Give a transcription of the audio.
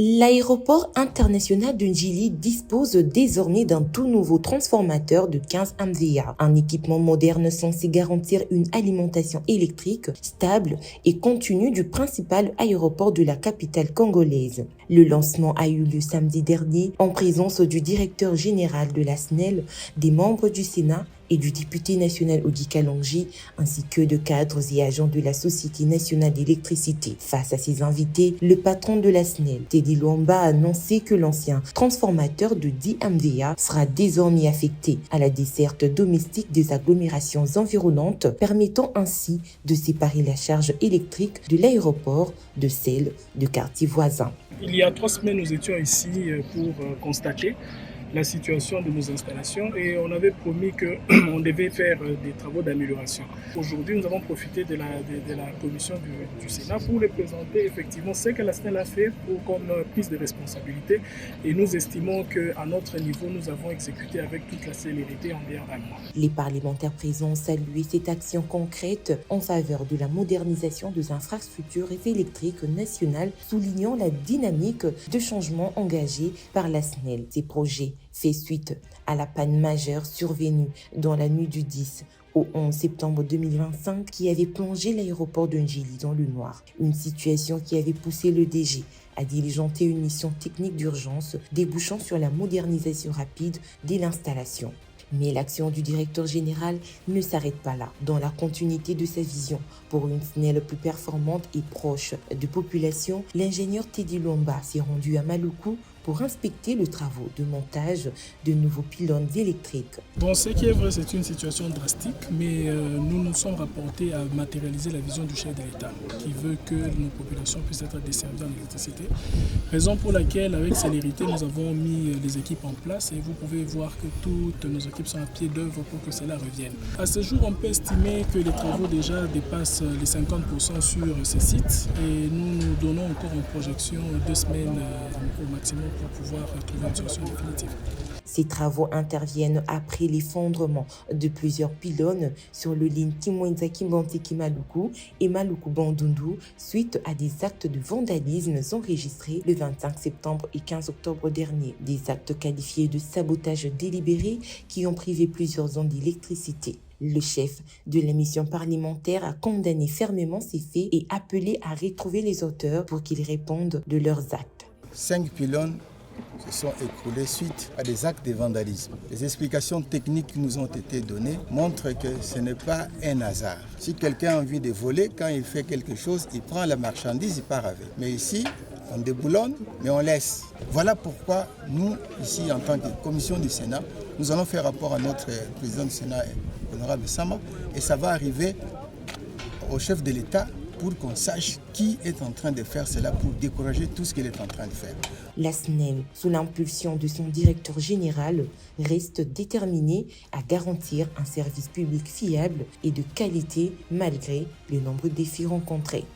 L'aéroport international de Njili dispose désormais d'un tout nouveau transformateur de 15 MVA, un équipement moderne censé garantir une alimentation électrique stable et continue du principal aéroport de la capitale congolaise. Le lancement a eu lieu samedi dernier en présence du directeur général de la SNEL, des membres du Sénat et du député national Ogi Kalonji, ainsi que de cadres et agents de la Société nationale d'électricité. Face à ses invités, le patron de la SNEL, Teddy Luamba, a annoncé que l'ancien transformateur de 10 MVA sera désormais affecté à la desserte domestique des agglomérations environnantes, permettant ainsi de séparer la charge électrique de l'aéroport de celle de quartiers voisins. Il y a 3 semaines, nous étions ici pour constater la situation de nos installations et on avait promis qu'on devait faire des travaux d'amélioration. Aujourd'hui, nous avons profité de la commission du Sénat pour les présenter effectivement ce que la SNEL a fait comme prise de responsabilité et nous estimons qu'à notre niveau, nous avons exécuté avec toute la célérité en bien d'un mois. Les parlementaires présents ont salué cette action concrète en faveur de la modernisation des infrastructures électriques nationales, soulignant la dynamique de changement engagée par la SNEL. Ces projets fait suite à la panne majeure survenue dans la nuit du 10 au 11 septembre 2025 qui avait plongé l'aéroport de Njili dans le noir. Une situation qui avait poussé le DG à diligenter une mission technique d'urgence débouchant sur la modernisation rapide de l'installation. Mais l'action du directeur général ne s'arrête pas là. Dans la continuité de sa vision pour une SNEL plus performante et proche de population, l'ingénieur Teddy Luamba s'est rendu à Maluku pour inspecter le travaux de montage de nouveaux pylônes électriques. Bon, ce qui est vrai, c'est une situation drastique, mais nous nous sommes rapportés à matérialiser la vision du chef de l'État, qui veut que nos populations puissent être desservies en électricité. Raison pour laquelle, avec célérité, nous avons mis les équipes en place et vous pouvez voir que toutes nos équipes sont à pied d'œuvre pour que cela revienne. À ce jour, on peut estimer que les travaux déjà dépassent les 50% sur ces sites et nous nous donnons encore en projection 2 semaines au maximum pour pouvoir trouver une solution définitive. Ces travaux interviennent après l'effondrement de plusieurs pylônes sur le ligne Kimwenzaki-Mbanteki-Maluku et Maluku-Bandundu suite à des actes de vandalisme enregistrés le 25 septembre et 15 octobre dernier. Des actes qualifiés de sabotage délibéré qui ont privé plusieurs zones d'électricité. Le chef de la mission parlementaire a condamné fermement ces faits et appelé à retrouver les auteurs pour qu'ils répondent de leurs actes. 5 pylônes se sont écroulés suite à des actes de vandalisme. Les explications techniques qui nous ont été données montrent que ce n'est pas un hasard. Si quelqu'un a envie de voler, quand il fait quelque chose, il prend la marchandise, il part avec. Mais ici, on déboulonne, mais on laisse. Voilà pourquoi nous, ici, en tant que commission du Sénat, nous allons faire rapport à notre président du Sénat, honorable Sama, et ça va arriver au chef de l'État pour qu'on sache qui est en train de faire cela pour décourager tout ce qu'il est en train de faire. La SNEL, sous l'impulsion de son directeur général, reste déterminée à garantir un service public fiable et de qualité malgré le nombreux défis rencontrés.